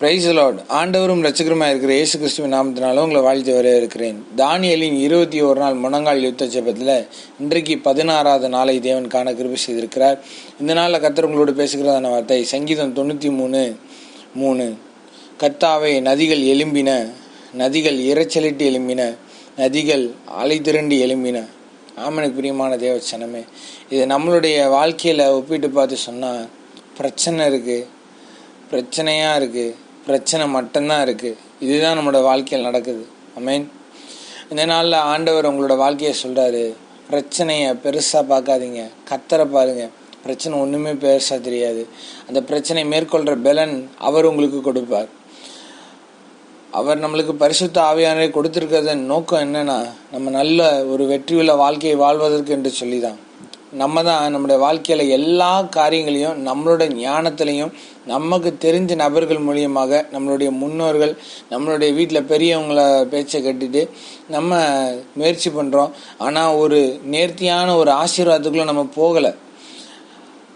Praise the Lord. ஆண்டவரும் இரட்சகருமாய் இருக்கிற இயேசு கிறிஸ்துவின் நாமத்தினால உங்களை வாழ்த்து வரவேற்கிறேன். தானியேலின் 21 நாள் முழங்கால் யுத்த ஜெபத்தில் இன்றைக்கு 16வது நாளை தேவன் காண கிருபை செய்திருக்கிறார். இந்த நாளில் கர்த்தர் உங்களோடு பேசுகிறதான வார்த்தை சங்கீதம் 93:3. கர்த்தாவே, நதிகள் எழும்பின, நதிகள் இரைச்சலிட்டு எழும்பின, நதிகள் அலை திரண்டு எழும்பின. ஆமனுக்கு பிரியமான தேவச்சனமே, இது நம்மளுடைய வாழ்க்கையில் ஒப்பிட்டு பார்த்து சொன்னால் பிரச்சனை இருக்குது, பிரச்சனையாக இருக்குது, பிரச்சனை மட்டும்தான் இருக்குது. இதுதான் நம்மளோட வாழ்க்கையில் நடக்குது. ஆமென். இந்த நாளில் ஆண்டவர் உங்களோட வாழ்க்கையை சொல்கிறாரு, பிரச்சனையை பெருசாக பார்க்காதீங்க, கர்த்தரை பாருங்க. பிரச்சனை ஒன்றுமே பெருசாக தெரியாது. அந்த பிரச்சனை மேற்கொள்கிற பலன் அவர் உங்களுக்கு கொடுப்பார். அவர் நம்மளுக்கு பரிசுத்த ஆவியானவரை கொடுத்துருக்கிறதன் நோக்கம் என்னன்னா, நம்ம நல்ல ஒரு வெற்றியுள்ள வாழ்க்கையை வாழ்வதற்கு என்று சொல்லி தான். நம்ம தான் நம்முடைய வாழ்க்கையில் எல்லா காரியங்களையும் நம்மளோட ஞானத்திலையும் நமக்கு தெரிஞ்ச நபர்கள் மூலியமாக, நம்மளுடைய முன்னோர்கள், நம்மளுடைய வீட்டில் பெரியவங்கள பேச்சை கட்டிட்டு நம்ம முயற்சி பண்ணுறோம். ஆனால் ஒரு நேர்த்தியான ஒரு ஆசீர்வாதத்துக்குள்ளே நம்ம போகலை.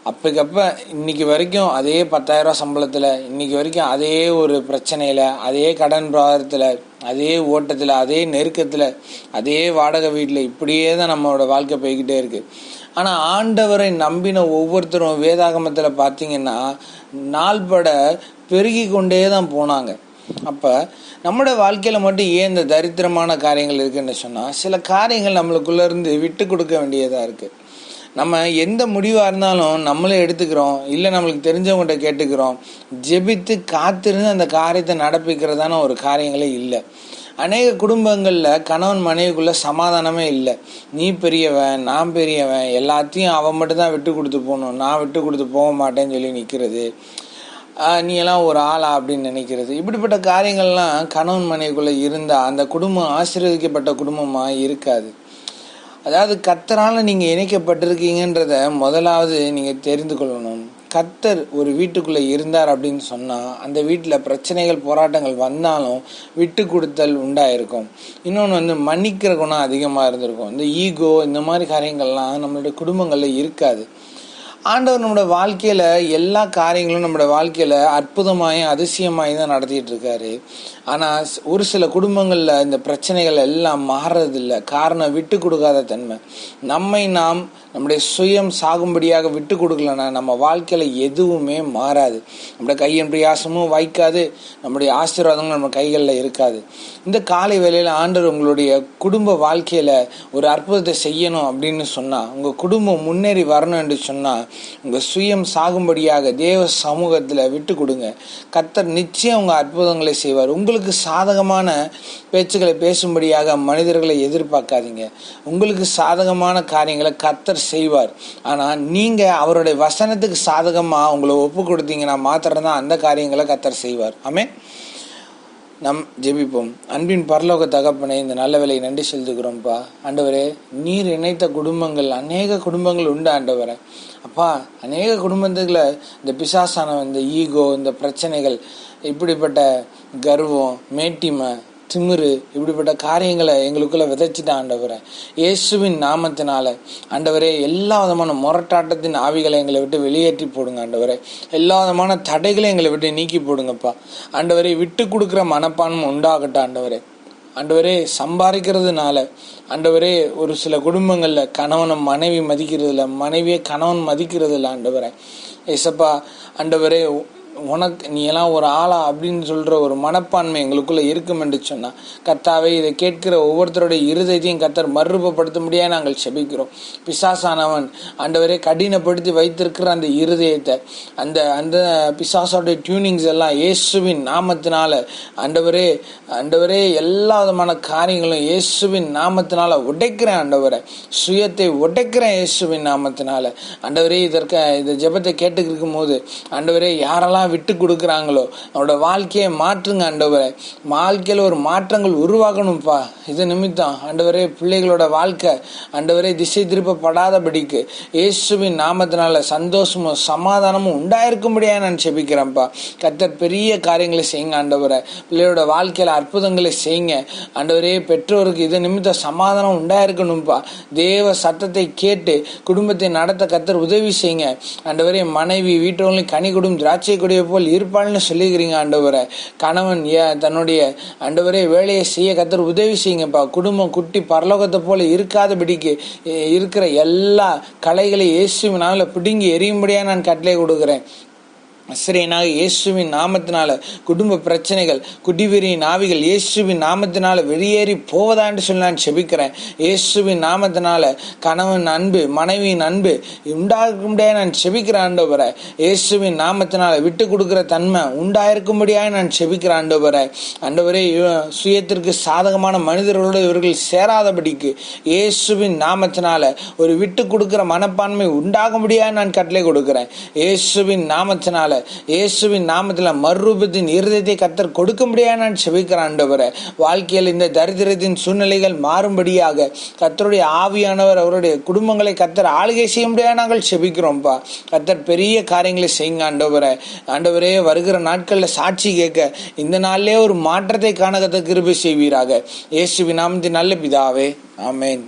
அப்பக்கப்ப இன்னைக்கு வரைக்கும் அதே 10,000 சம்பளத்தில், இன்னைக்கு வரைக்கும் அதே ஒரு பிரச்சனையில், அதே கடன் பிரவாகத்தில், அதே ஓட்டத்தில், அதே நெருக்கத்தில், அதே வாடகை வீட்டில், இப்படியே தான் நம்மளோட வாழ்க்கை போய்கிட்டே இருக்குது. ஆனால் ஆண்டவரை நம்பின ஒவ்வொருத்தரும் வேதாகமத்தில் பார்த்தீங்கன்னா நாள்பட பெருகி கொண்டே தான் போனாங்க. அப்போ நம்மளோட வாழ்க்கையில் மட்டும் ஏன் இந்த தரித்திரமான காரியங்கள் இருக்குன்னு சொன்னால், சில காரியங்கள் நம்மளுக்குள்ளேருந்து விட்டு கொடுக்க வேண்டியதாக இருக்குது. நம்ம எந்த முடிவாக இருந்தாலும் நம்மளே எடுத்துக்கிறோம், இல்லை நம்மளுக்கு தெரிஞ்சவங்ககிட்ட கேட்டுக்கிறோம். ஜெபித்து காத்திருந்து அந்த காரியத்தை நடப்பிக்கிறதான ஒரு காரியங்களே இல்லை. அநேக குடும்பங்களில் கணவன் மனைவிக்குள்ளே சமாதானமே இல்லை. நீ பெரியவன், நான் பெரியவன், எல்லாத்தையும் அவன் மட்டும் தான் விட்டு கொடுத்து போகணும், நான் விட்டு கொடுத்து போக மாட்டேன்னு சொல்லி நிற்கிறது. நீ எல்லாம் ஒரு ஆளா அப்படின்னு நினைக்கிறது. இப்படிப்பட்ட காரியங்கள்லாம் கணவன் மனைவிக்குள்ளே இருந்தால் அந்த குடும்பம் ஆசீர்வதிக்கப்பட்ட குடும்பமாக இருக்காது. அதாவது கர்த்தரால் நீங்கள் இணைக்கப்பட்டிருக்கீங்கன்றத முதலாவது நீங்கள் தெரிந்து கொள்ளணும். கர்த்தர் ஒரு வீட்டுக்குள்ளே இருந்தார் அப்படின்னு சொன்னால் அந்த வீட்டில் பிரச்சனைகள், போராட்டங்கள் வந்தாலும் விட்டு கொடுத்தல் உண்டாயிருக்கும். இன்னொன்று மன்னிக்கிற குணம் அதிகமாக இருந்திருக்கும். இந்த ஈகோ, இந்த மாதிரி காரியங்கள்லாம் நம்மளுடைய குடும்பங்களில் இருக்காது. ஆண்டவர் நம்மளோட வாழ்க்கையில் எல்லா காரியங்களும் நம்மளோட வாழ்க்கையில் அற்புதமாய் அதிசயமாய் தான் நடத்திட்டு இருக்காரு. ஆனால் ஒரு சில குடும்பங்களில் இந்த பிரச்சனைகள் எல்லாம் மாறுறதில்லை. காரணம் விட்டு கொடுக்காத தன்மை. நாம் நம்முடைய சுயம் சாகும்படியாக விட்டு கொடுக்கலன்னா நம்ம வாழ்க்கையில் எதுவுமே மாறாது. நம்முடைய கையின் பிரயாசமும் வாய்க்காது, நம்முடைய ஆசீர்வாதங்களும் நம்ம கைகளில் இருக்காது. இந்த காலை வேளையில் ஆண்டவர் உங்களுடைய குடும்ப வாழ்க்கையில் ஒரு அற்புதத்தை செய்யணும் அப்படின்னு சொன்னால், உங்கள் குடும்பம் முன்னேறி வரணும் என்று சொன்னால், உங்கள் சுயம் சாகும்படியாக தேவ சமூகத்தில் விட்டு கொடுங்க. கர்த்தர் நிச்சயம் உங்கள் அற்புதங்களை செய்வார். உங்களுக்கு சாதகமான பேச்சுக்களை பேசும்படியாக மனிதர்களை எதிர்பார்க்காதீங்க. உங்களுக்கு சாதகமான காரியங்களை கர்த்தர் செய்வார். ஆனால் நீங்கள் அவருடைய வசனத்துக்கு சாதகமாக உங்களை ஒப்பு கொடுத்தீங்கன்னா மாத்திரம்தான் அந்த காரியங்களை கர்த்தர் செய்வார். ஆமென். நம் ஜெபிப்போம். அன்பின் பரலோக தகப்பனே, இந்த நல்ல வேலையை நன்றி செலுத்துகிறோம்ப்பா. ஆண்டவரே, நீர் இணைத்த குடும்பங்கள், அநேக குடும்பங்கள் உண்டு ஆண்டவரே. அப்பா, அநேக குடும்பத்துக்குள்ள இந்த பிசாசான இந்த ஈகோ, இந்த பிரச்சனைகள், இப்படிப்பட்ட கர்வம், மேட்டிமை, திமிரு, இப்படிப்பட்ட காரியங்களை எங்களுக்குள்ள விதைச்சிட்ட ஆண்டவரே. இயேசுவின் நாமத்தினால ஆண்டவரே, எல்லா விதமான முரட்டாட்டத்தின் ஆவிகளை எங்களை விட்டு வெளியேற்றி போடுங்க ஆண்டவரே. எல்லா விதமான தடைகளை எங்களை விட்டு நீக்கி போடுங்கப்பா ஆண்டவரே. விட்டு கொடுக்குற மனப்பான்மை உண்டாகட்டும் ஆண்டவரே. ஆண்டவரே, சம்பாதிக்கிறதுனால ஆண்டவரே ஒரு சில குடும்பங்களில் கணவனை மனைவி மதிக்கிறது இல்லை, மனைவியை கணவன் மதிக்கிறது இல்லை ஆண்டவரே. ஏசப்பா ஆண்டவரே, உனக்கு நீ எல்லாம் ஒரு ஆளா அப்படின்னு சொல்கிற ஒரு மனப்பான்மை எங்களுக்குள்ளே இருக்கும் என்று சொன்னால், கர்த்தாவே, இதை கேட்கிற ஒவ்வொருத்தருடைய இருதயத்தையும் கர்த்தர் மறுரூபப்படுத்த முடியாது நாங்கள் செபிக்கிறோம். பிசாசானவன் ஆண்டவரே கடினப்படுத்தி வைத்திருக்கிற அந்த இருதயத்தை, அந்த அந்த பிசாசோடைய டியூனிங்ஸ் எல்லாம் இயேசுவின் நாமத்தினால ஆண்டவரே, ஆண்டவரே, எல்லா விதமான காரியங்களும் இயேசுவின் நாமத்தினால உடைக்கிறேன் ஆண்டவரை. சுயத்தை உடைக்கிறேன் இயேசுவின் நாமத்தினால ஆண்டவரே. இந்த ஜெபத்தை கேட்டுக்கிருக்கும் போது ஆண்டவரே, யாரெல்லாம் விட்டு கொடுக்குறாங்களோ அவனோட வாழ்க்கையை மாற்றுங்க ஆண்டவரே. வாழ்க்கையில் ஒரு மாற்றங்கள் உருவாகணும்ப்பா. இது நிமித்தம் ஆண்டவரே, பிள்ளைகளோட வாழ்க்கை ஆண்டவரே திசை திருப்பப்படாதபடிக்கு இயேசுவின் நாமத்தினால சந்தோஷமும் சமாதானமும் உண்டாயிருக்கும்படியா நான் செபிக்கிறேன்ப்பா. கர்த்தர் பெரிய காரியங்களை செய்யுங்க ஆண்டவரே. பிள்ளையோட வாழ்க்கையில் அற்புதங்களை செய்யுங்க ஆண்டவரே. பெற்றோருக்கு இது நிமித்தம் சமாதானம் உண்டாயிருக்கணும்ப்பா. தேவ சத்தத்தை கேட்டு குடும்பத்தை நடத்த கர்த்தர் உதவி செய்யுங்க ஆண்டவரே. மனைவி வீட்டோர்களையும் கனி கொடும் திராட்சை கொடி மரத்தடியை போல் இருப்பாள்னு சொல்லிக்கிறீங்க ஆண்டவரை. கணவன் தன்னுடைய ஆண்டவரே வேலையை செய்ய கர்த்தர் உதவி செய்யுங்கப்பா. குடும்பம் குட்டி பரலோகத்தை போல இருக்காதபடிக்கு இருக்கிற எல்லா கலைகளை இயேசுவினால பிடுங்கி எரியும்படியா நான் கட்டளை கொடுக்கிறேன். ஆசிரியனாக இயேசுவின் நாமத்தினால குடும்ப பிரச்சனைகள், குடிவெறியின் ஆவிகள் இயேசுவின் நாமத்தினால வெளியேறி போவதான்னு சொல்லி நான் செபிக்கிறேன். இயேசுவின் நாமத்தினால கணவன் அன்பு, மனைவியின் அன்பு உண்டாகும்படியாக நான் செபிக்கிறேன் ஆண்டவரே. இயேசுவின் நாமத்தினால விட்டு கொடுக்கிற தன்மை உண்டாயிருக்கும்படியாக நான் செபிக்கிறேன் ஆண்டவரே. ஆண்டவரே, சுயத்திற்கு சாதகமான மனிதர்களோடு இவர்கள் சேராதபடிக்கு இயேசுவின் நாமத்தினால ஒரு விட்டு கொடுக்கிற மனப்பான்மை உண்டாகும்படியாக நான் கட்டளை கொடுக்கிறேன். இயேசுவின் நாமத்தினால, இயேசுவின் நாமத்தில் மறுரூபத்தின் இருதயத்தை கர்த்தர் கொடுக்கும்படியாக நான் செபிக்கிறேன் ஆண்டவரே. வாழ்க்கையில் இந்த தரித்திரத்தின் சூழ்நிலைகள் மாறும்படியாக கர்த்தருடைய ஆவியானவர் அவருடைய குடும்பங்களை கர்த்தர் ஆளுகை செய்யும்படியாக நாங்கள் செபிக்கிறோம்ப்பா. கர்த்தர் பெரிய காரியங்களை செய்யுங்க ஆண்டவரே. ஆண்டவரே, வருகிற நாட்களில் சாட்சி கேட்க இந்த நாளிலே ஒரு மாற்றத்தை காண கர்த்தர் கிருபை செய்வீராக. இயேசுவின் நாமத்தின் நல்ல பிதாவே, ஆமென்.